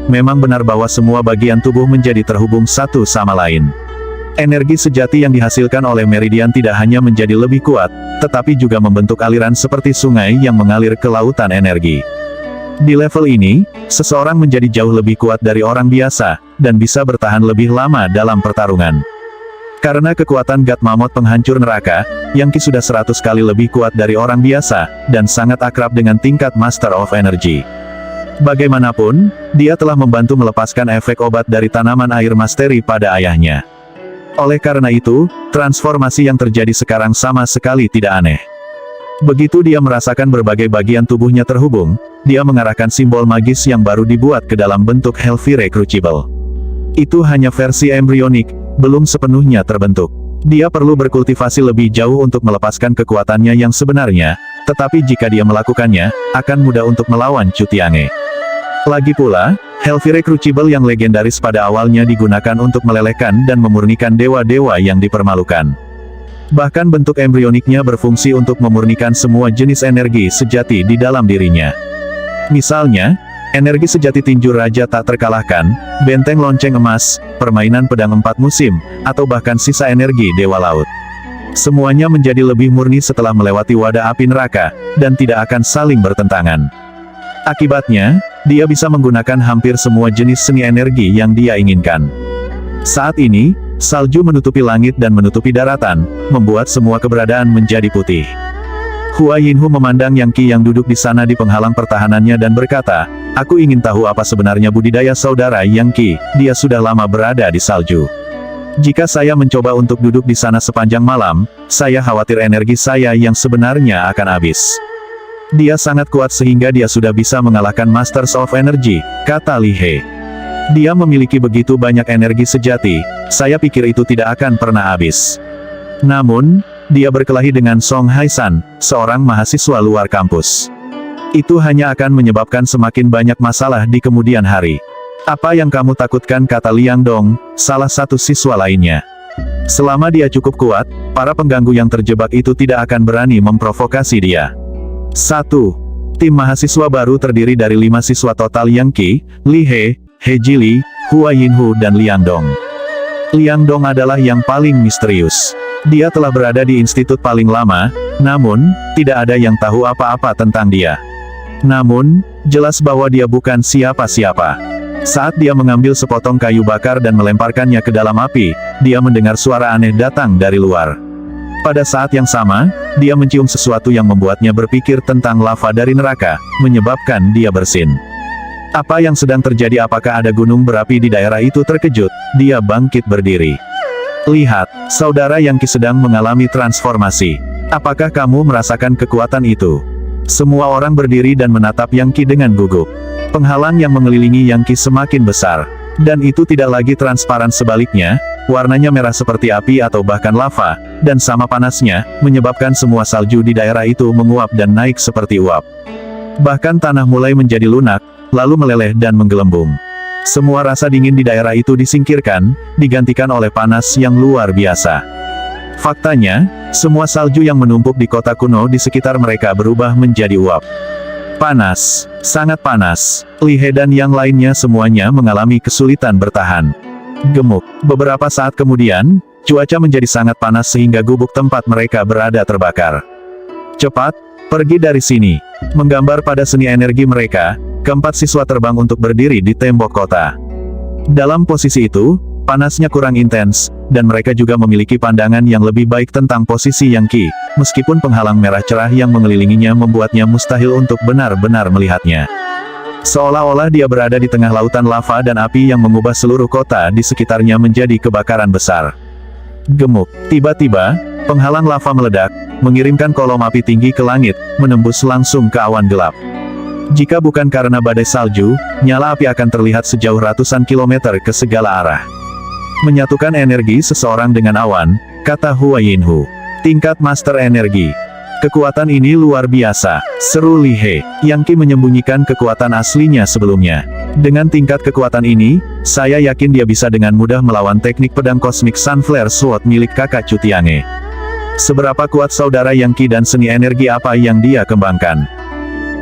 memang benar bahwa semua bagian tubuh menjadi terhubung satu sama lain. Energi sejati yang dihasilkan oleh meridian tidak hanya menjadi lebih kuat, tetapi juga membentuk aliran seperti sungai yang mengalir ke lautan energi. Di level ini, seseorang menjadi jauh lebih kuat dari orang biasa, dan bisa bertahan lebih lama dalam pertarungan. Karena kekuatan Gat Mamut penghancur neraka, Yang Qi sudah 100 kali lebih kuat dari orang biasa, dan sangat akrab dengan tingkat Master of Energy. Bagaimanapun, dia telah membantu melepaskan efek obat dari tanaman air masteri pada ayahnya. Oleh karena itu, transformasi yang terjadi sekarang sama sekali tidak aneh. Begitu dia merasakan berbagai bagian tubuhnya terhubung, dia mengarahkan simbol magis yang baru dibuat ke dalam bentuk Hellfire Crucible. Itu hanya versi embrionik, belum sepenuhnya terbentuk. Dia perlu berkultivasi lebih jauh untuk melepaskan kekuatannya yang sebenarnya, tetapi jika dia melakukannya, akan mudah untuk melawan Chu Tiange. Lagi pula, Hellfire Crucible yang legendaris pada awalnya digunakan untuk melelehkan dan memurnikan dewa-dewa yang dipermalukan. Bahkan bentuk embrioniknya berfungsi untuk memurnikan semua jenis energi sejati di dalam dirinya. Misalnya, energi sejati tinju raja tak terkalahkan, benteng lonceng emas, permainan pedang 4 musim, atau bahkan sisa energi dewa laut. Semuanya menjadi lebih murni setelah melewati wadah api neraka, dan tidak akan saling bertentangan. Akibatnya, dia bisa menggunakan hampir semua jenis seni energi yang dia inginkan. Saat ini, salju menutupi langit dan menutupi daratan, membuat semua keberadaan menjadi putih. Hua Yinhu memandang Yang Qi yang duduk di sana di penghalang pertahanannya dan berkata, "Aku ingin tahu apa sebenarnya budidaya saudara Yang Qi, dia sudah lama berada di salju. Jika saya mencoba untuk duduk di sana sepanjang malam, saya khawatir energi saya yang sebenarnya akan habis." Dia sangat kuat sehingga dia sudah bisa mengalahkan Masters of Energy, kata Li He. Dia memiliki begitu banyak energi sejati, saya pikir itu tidak akan pernah habis. Namun, dia berkelahi dengan Song Haisan, seorang mahasiswa luar kampus. Itu hanya akan menyebabkan semakin banyak masalah di kemudian hari. Apa yang kamu takutkan, kata Liang Dong, salah satu siswa lainnya. Selama dia cukup kuat, para pengganggu yang terjebak itu tidak akan berani memprovokasi dia. 1. Tim mahasiswa baru terdiri dari 5 siswa total Yang Qi, Li He, He Jili, Hua Yinhu dan Liang Dong. Liang Dong adalah yang paling misterius. Dia telah berada di institut paling lama, namun, tidak ada yang tahu apa-apa tentang dia. Namun, jelas bahwa dia bukan siapa-siapa. Saat dia mengambil sepotong kayu bakar dan melemparkannya ke dalam api, dia mendengar suara aneh datang dari luar. Pada saat yang sama, dia mencium sesuatu yang membuatnya berpikir tentang lava dari neraka, menyebabkan dia bersin. Apa yang sedang terjadi? Apakah ada gunung berapi di daerah itu? Terkejut, dia bangkit berdiri. Lihat, saudara Yang Qi sedang mengalami transformasi. Apakah kamu merasakan kekuatan itu? Semua orang berdiri dan menatap Yang Qi dengan gugup. Penghalang yang mengelilingi Yang Qi semakin besar. Dan itu tidak lagi transparan, sebaliknya, warnanya merah seperti api atau bahkan lava, dan sama panasnya, menyebabkan semua salju di daerah itu menguap dan naik seperti uap. Bahkan tanah mulai menjadi lunak, lalu meleleh dan menggelembung. Semua rasa dingin di daerah itu disingkirkan, digantikan oleh panas yang luar biasa. Faktanya, semua salju yang menumpuk di kota kuno di sekitar mereka berubah menjadi uap. Panas, sangat panas. Li He dan yang lainnya semuanya mengalami kesulitan bertahan. Gemuk. Beberapa saat kemudian, cuaca menjadi sangat panas sehingga gubuk tempat mereka berada terbakar. Cepat, pergi dari sini. Menggambar pada seni energi mereka, keempat siswa terbang untuk berdiri di tembok kota. Dalam posisi itu, panasnya kurang intens, dan mereka juga memiliki pandangan yang lebih baik tentang posisi Yang Qi, meskipun penghalang merah cerah yang mengelilinginya membuatnya mustahil untuk benar-benar melihatnya. Seolah-olah dia berada di tengah lautan lava dan api yang mengubah seluruh kota di sekitarnya menjadi kebakaran besar. Gemuk. Tiba-tiba, penghalang lava meledak, mengirimkan kolom api tinggi ke langit, menembus langsung ke awan gelap. Jika bukan karena badai salju, nyala api akan terlihat sejauh ratusan kilometer ke segala arah. Menyatukan energi seseorang dengan awan, kata Hua Yinhu. Tingkat Master Energi. Kekuatan ini luar biasa, seru Li He. Yang Qi menyembunyikan kekuatan aslinya sebelumnya. Dengan tingkat kekuatan ini, saya yakin dia bisa dengan mudah melawan teknik pedang kosmik Sunflare Sword milik kakak Chu Tiange. Seberapa kuat saudara Yang Qi dan seni energi apa yang dia kembangkan?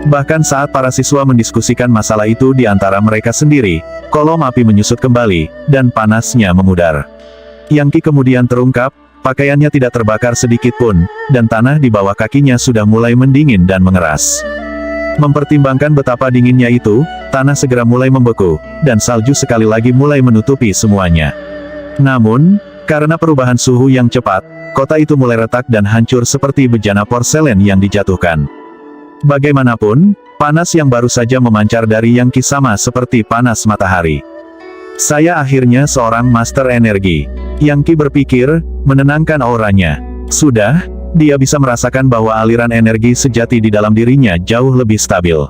Bahkan saat para siswa mendiskusikan masalah itu di antara mereka sendiri, kolom api menyusut kembali, dan panasnya memudar. Yang Qi kemudian terungkap, pakaiannya tidak terbakar sedikit pun, dan tanah di bawah kakinya sudah mulai mendingin dan mengeras. Mempertimbangkan betapa dinginnya itu, tanah segera mulai membeku, dan salju sekali lagi mulai menutupi semuanya. Namun, karena perubahan suhu yang cepat, kota itu mulai retak dan hancur seperti bejana porselen yang dijatuhkan. Bagaimanapun, panas yang baru saja memancar dari Yang Qi sama seperti panas matahari. Saya akhirnya seorang master energi. Yang Qi berpikir, menenangkan auranya. Sudah, dia bisa merasakan bahwa aliran energi sejati di dalam dirinya jauh lebih stabil.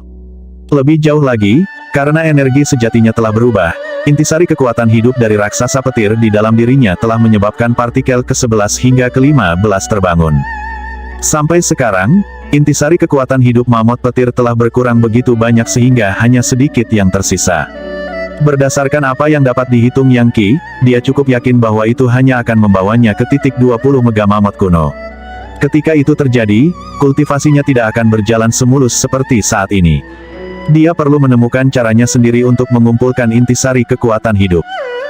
Lebih jauh lagi, karena energi sejatinya telah berubah, intisari kekuatan hidup dari raksasa petir di dalam dirinya telah menyebabkan partikel ke-11 hingga ke-15 terbangun. Sampai sekarang, intisari kekuatan hidup mamut petir telah berkurang begitu banyak sehingga hanya sedikit yang tersisa. Berdasarkan apa yang dapat dihitung Yang Qi, dia cukup yakin bahwa itu hanya akan membawanya ke titik 20 mega mamut kuno. Ketika itu terjadi, kultivasinya tidak akan berjalan semulus seperti saat ini. Dia perlu menemukan caranya sendiri untuk mengumpulkan intisari kekuatan hidup.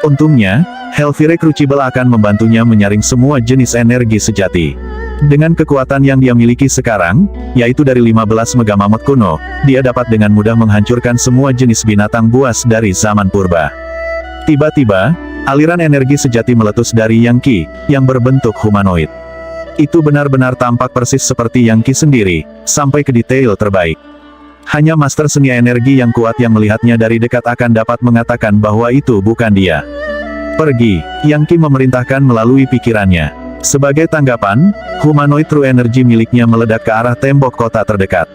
Untungnya, Helvire Crucible akan membantunya menyaring semua jenis energi sejati. Dengan kekuatan yang dia miliki sekarang, yaitu dari 15 mega mamut kuno, dia dapat dengan mudah menghancurkan semua jenis binatang buas dari zaman purba. Tiba-tiba, aliran energi sejati meletus dari Yang Qi, yang berbentuk humanoid. Itu benar-benar tampak persis seperti Yang Qi sendiri, sampai ke detail terbaik. Hanya master seni energi yang kuat yang melihatnya dari dekat akan dapat mengatakan bahwa itu bukan dia. Pergi, Yang Qi memerintahkan melalui pikirannya. Sebagai tanggapan, humanoid true energy miliknya meledak ke arah tembok kota terdekat.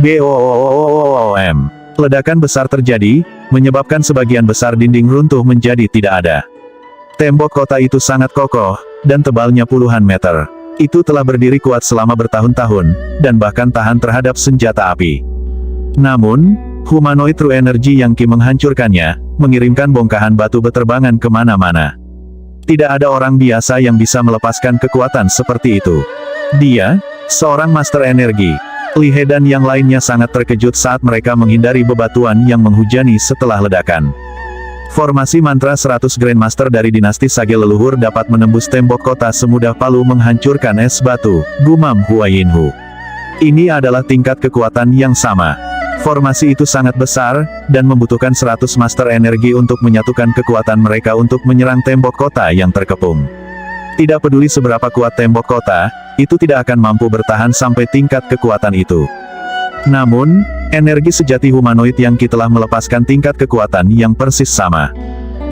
BOOOOOOM. Ledakan besar terjadi, menyebabkan sebagian besar dinding runtuh menjadi tidak ada. Tembok kota itu sangat kokoh, dan tebalnya puluhan meter. Itu telah berdiri kuat selama bertahun-tahun, dan bahkan tahan terhadap senjata api. Namun, humanoid true energy Yang Qi menghancurkannya, mengirimkan bongkahan batu beterbangan kemana-mana. Tidak ada orang biasa yang bisa melepaskan kekuatan seperti itu. Dia, seorang master energi. Li He dan yang lainnya sangat terkejut saat mereka menghindari bebatuan yang menghujani setelah ledakan. Formasi mantra 100 Grandmaster dari dinasti Sage leluhur dapat menembus tembok kota semudah palu menghancurkan es batu, gumam Hua Yinhu. Ini adalah tingkat kekuatan yang sama. Formasi itu sangat besar, dan membutuhkan 100 master energi untuk menyatukan kekuatan mereka untuk menyerang tembok kota yang terkepung. Tidak peduli seberapa kuat tembok kota, itu tidak akan mampu bertahan sampai tingkat kekuatan itu. Namun, Energi sejati humanoid Yang Ki telah melepaskan tingkat kekuatan yang persis sama.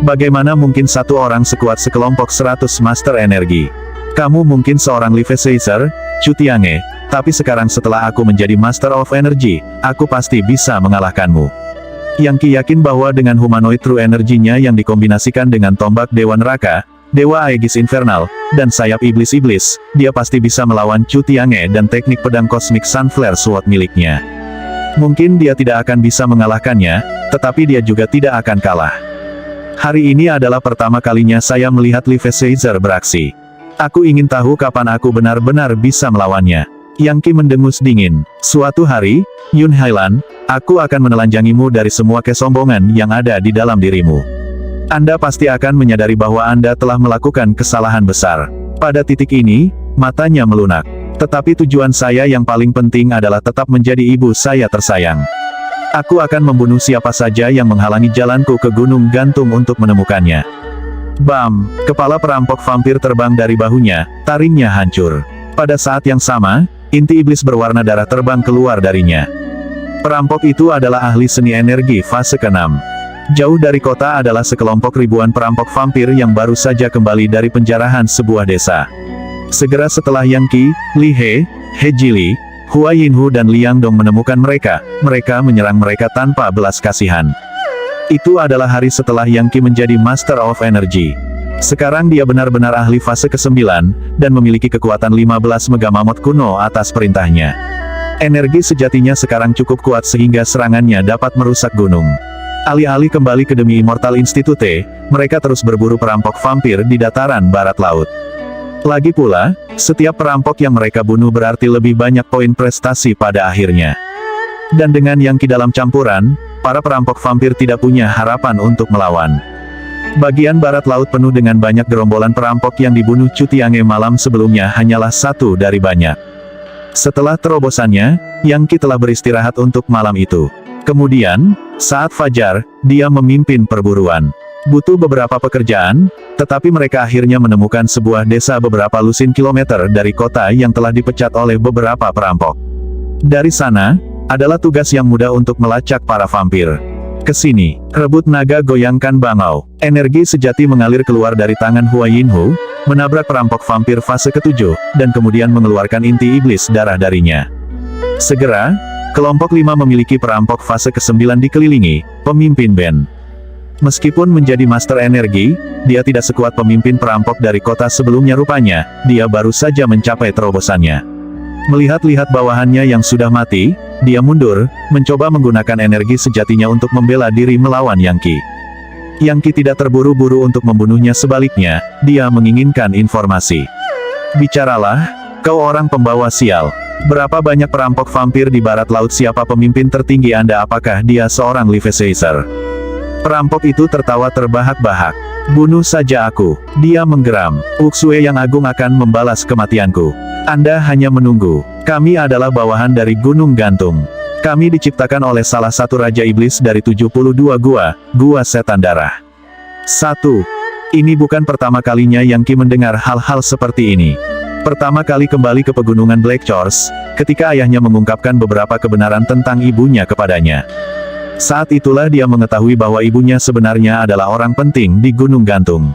Bagaimana mungkin satu orang sekuat sekelompok 100 master energi? Kamu mungkin seorang Levi Caesar, Chu Tiange, tapi sekarang setelah aku menjadi Master of Energy, aku pasti bisa mengalahkanmu. Yang Ki yakin bahwa dengan humanoid true energinya yang dikombinasikan dengan tombak Dewa Neraka, Dewa Aegis Infernal, dan sayap iblis-iblis, dia pasti bisa melawan Chu Tiange dan teknik pedang Cosmic Sunflare Sword miliknya. Mungkin dia tidak akan bisa mengalahkannya, tetapi dia juga tidak akan kalah. Hari ini adalah pertama kalinya saya melihat Levi Caesar beraksi. Aku ingin tahu kapan aku benar-benar bisa melawannya. Yang Ki mendengus dingin. Suatu hari, Yun Hailan, aku akan menelanjangimu dari semua kesombongan yang ada di dalam dirimu. Anda pasti akan menyadari bahwa Anda telah melakukan kesalahan besar. Pada titik ini, matanya melunak. Tetapi tujuan saya yang paling penting adalah tetap menjadi ibu saya tersayang. Aku akan membunuh siapa saja yang menghalangi jalanku ke Gunung Gantung untuk menemukannya. Bam! Kepala perampok vampir terbang dari bahunya, taringnya hancur. Pada saat yang sama, inti iblis berwarna darah terbang keluar darinya. Perampok itu adalah ahli seni energi fase ke-6. Jauh dari kota adalah sekelompok ribuan perampok vampir yang baru saja kembali dari penjarahan sebuah desa. Segera setelah Yang Ki, Li He, He Jili, Hua Yinhu dan Liang Dong menemukan mereka, mereka menyerang mereka tanpa belas kasihan. Itu adalah hari setelah Yang Ki menjadi Master of Energy. Sekarang dia benar-benar ahli fase ke-9, dan memiliki kekuatan 15 Mega Mammoth kuno atas perintahnya. Energi sejatinya sekarang cukup kuat sehingga serangannya dapat merusak gunung. Alih-alih kembali ke Demi Immortal Institute, mereka terus berburu perampok vampir di dataran barat laut. Lagi pula, setiap perampok yang mereka bunuh berarti lebih banyak poin prestasi pada akhirnya. Dan dengan Yang Ki dalam campuran, para perampok vampir tidak punya harapan untuk melawan. Bagian barat laut penuh dengan banyak gerombolan perampok yang dibunuh Chu Tiange malam sebelumnya hanyalah satu dari banyak. Setelah terobosannya, Yang Ki telah beristirahat untuk malam itu. Kemudian, saat fajar, dia memimpin perburuan. Butuh beberapa pekerjaan, tetapi mereka akhirnya menemukan sebuah desa beberapa lusin kilometer dari kota yang telah dipecat oleh beberapa perampok. Dari sana, adalah tugas yang mudah untuk melacak para vampir. Kesini, rebut naga goyangkan bangau. Energi sejati mengalir keluar dari tangan Hua Yinhu, menabrak perampok vampir fase ke-7, dan kemudian mengeluarkan inti iblis darah darinya. Segera, kelompok 5 memiliki perampok fase ke-9 dikelilingi, pemimpin band. Meskipun menjadi master energi, dia tidak sekuat pemimpin perampok dari kota sebelumnya rupanya, dia baru saja mencapai terobosannya. Melihat-lihat bawahannya yang sudah mati, dia mundur, mencoba menggunakan energi sejatinya untuk membela diri melawan Yang Ki. Yang Ki tidak terburu-buru untuk membunuhnya, sebaliknya, dia menginginkan informasi. Bicaralah, kau orang pembawa sial. Berapa banyak perampok vampir di barat laut? Siapa pemimpin tertinggi Anda? Apakah dia seorang Levi Caesar? Perampok itu tertawa terbahak-bahak. Bunuh saja aku. Dia menggeram. Uksue yang agung akan membalas kematianku. Anda hanya menunggu. Kami adalah bawahan dari Gunung Gantung. Kami diciptakan oleh salah satu Raja Iblis dari 72 gua setan darah. 1. Ini bukan pertama kalinya Yang Ki mendengar hal-hal seperti ini. Pertama kali kembali ke pegunungan Black Chorus, ketika ayahnya mengungkapkan beberapa kebenaran tentang ibunya kepadanya. Saat itulah dia mengetahui bahwa ibunya sebenarnya adalah orang penting di Gunung Gantung.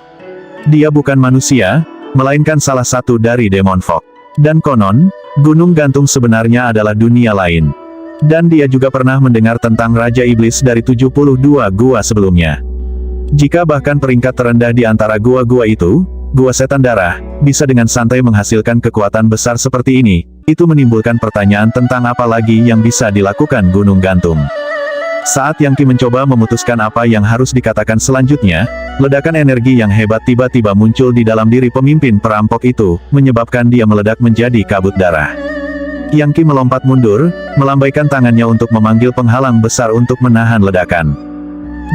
Dia bukan manusia, melainkan salah satu dari Demon Fog. Dan konon, Gunung Gantung sebenarnya adalah dunia lain. Dan dia juga pernah mendengar tentang Raja Iblis dari 72 gua sebelumnya. Jika bahkan peringkat terendah di antara gua-gua itu, Gua Setan Darah, bisa dengan santai menghasilkan kekuatan besar seperti ini, itu menimbulkan pertanyaan tentang apa lagi yang bisa dilakukan Gunung Gantung. Saat Yang Ki mencoba memutuskan apa yang harus dikatakan selanjutnya, ledakan energi yang hebat tiba-tiba muncul di dalam diri pemimpin perampok itu, menyebabkan dia meledak menjadi kabut darah. Yang Ki melompat mundur, melambaikan tangannya untuk memanggil penghalang besar untuk menahan ledakan.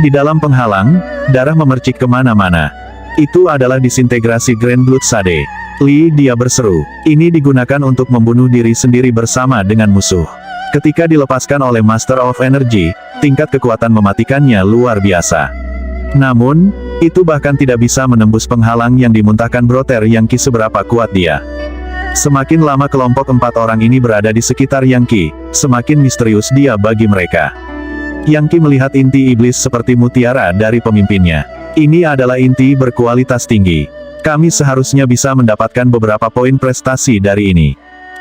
Di dalam penghalang, darah memercik kemana-mana. Itu adalah disintegrasi Grand Blood Sade. Li, dia berseru. Ini digunakan untuk membunuh diri sendiri bersama dengan musuh. Ketika dilepaskan oleh Master of Energy, tingkat kekuatan mematikannya luar biasa. Namun, itu bahkan tidak bisa menembus penghalang yang dimuntahkan Brother Yang Ki seberapa kuat dia. Semakin lama kelompok 4 orang ini berada di sekitar Yang Qi, semakin misterius dia bagi mereka. Yang Qi melihat inti iblis seperti mutiara dari pemimpinnya. Ini adalah inti berkualitas tinggi. Kami seharusnya bisa mendapatkan beberapa poin prestasi dari ini.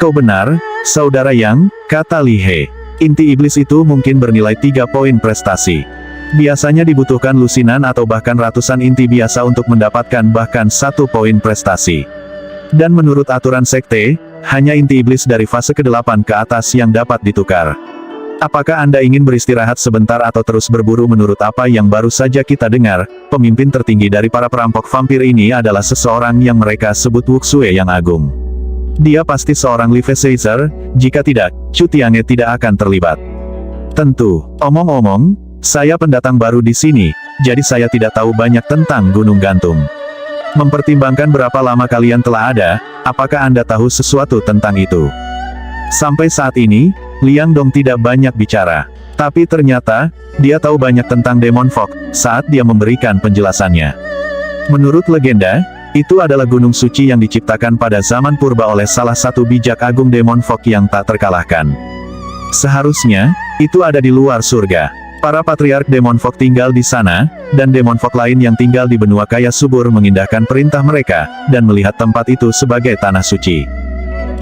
Kau benar, Saudara Yang, kata Li He. Inti iblis itu mungkin bernilai 3 poin prestasi. Biasanya dibutuhkan lusinan atau bahkan ratusan inti biasa untuk mendapatkan bahkan 1 poin prestasi. Dan menurut aturan sekte, hanya inti iblis dari fase ke-8 ke atas yang dapat ditukar. Apakah Anda ingin beristirahat sebentar atau terus berburu? Menurut apa yang baru saja kita dengar, pemimpin tertinggi dari para perampok vampir ini adalah seseorang yang mereka sebut Wuxue yang agung. Dia pasti seorang Levi Caesar, jika tidak, Chu Tiange tidak akan terlibat. Tentu, omong-omong, saya pendatang baru di sini, jadi saya tidak tahu banyak tentang Gunung Gantung. Mempertimbangkan berapa lama kalian telah ada, apakah Anda tahu sesuatu tentang itu? Sampai saat ini, Liang Dong tidak banyak bicara. Tapi ternyata, dia tahu banyak tentang Demon Fog, saat dia memberikan penjelasannya. Menurut legenda, itu adalah gunung suci yang diciptakan pada zaman purba oleh salah satu bijak agung Demon Fog yang tak terkalahkan. Seharusnya, itu ada di luar surga. Para patriark Demon Fog tinggal di sana, dan Demon Fog lain yang tinggal di benua kaya subur mengindahkan perintah mereka, dan melihat tempat itu sebagai tanah suci.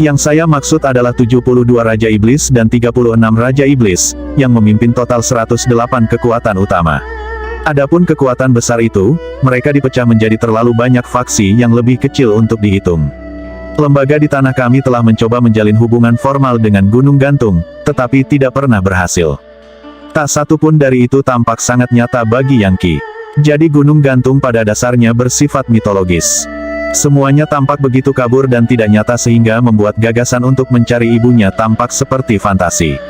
Yang saya maksud adalah 72 Raja Iblis dan 36 Raja Iblis, yang memimpin total 108 kekuatan utama. Adapun kekuatan besar itu, mereka dipecah menjadi terlalu banyak faksi yang lebih kecil untuk dihitung. Lembaga di tanah kami telah mencoba menjalin hubungan formal dengan Gunung Gantung, tetapi tidak pernah berhasil. Tak satu pun dari itu tampak sangat nyata bagi Yang Qi. Jadi Gunung Gantung pada dasarnya bersifat mitologis. Semuanya tampak begitu kabur dan tidak nyata sehingga membuat gagasan untuk mencari ibunya tampak seperti fantasi.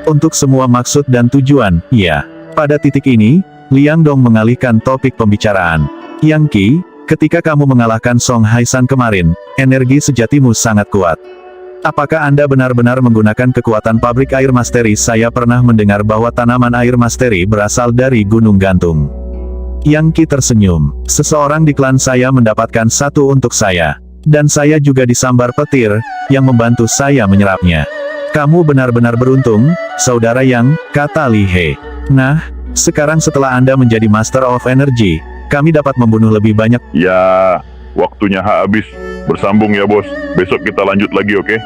Untuk semua maksud dan tujuan, ya. Pada titik ini, Liang Dong mengalihkan topik pembicaraan. Yang Qi, ketika kamu mengalahkan Song Haisan kemarin, energi sejatimu sangat kuat. Apakah Anda benar-benar menggunakan kekuatan pabrik air masteri? Saya pernah mendengar bahwa tanaman air masteri berasal dari Gunung Gantung. Yang Qi tersenyum. Seseorang di klan saya mendapatkan satu untuk saya. Dan saya juga disambar petir, yang membantu saya menyerapnya. Kamu benar-benar beruntung, Saudara Yang, kata Li He. Nah, sekarang setelah Anda menjadi Master of Energy, kami dapat membunuh lebih banyak. Ya, waktunya habis. Bersambung ya bos. Besok kita lanjut lagi, oke?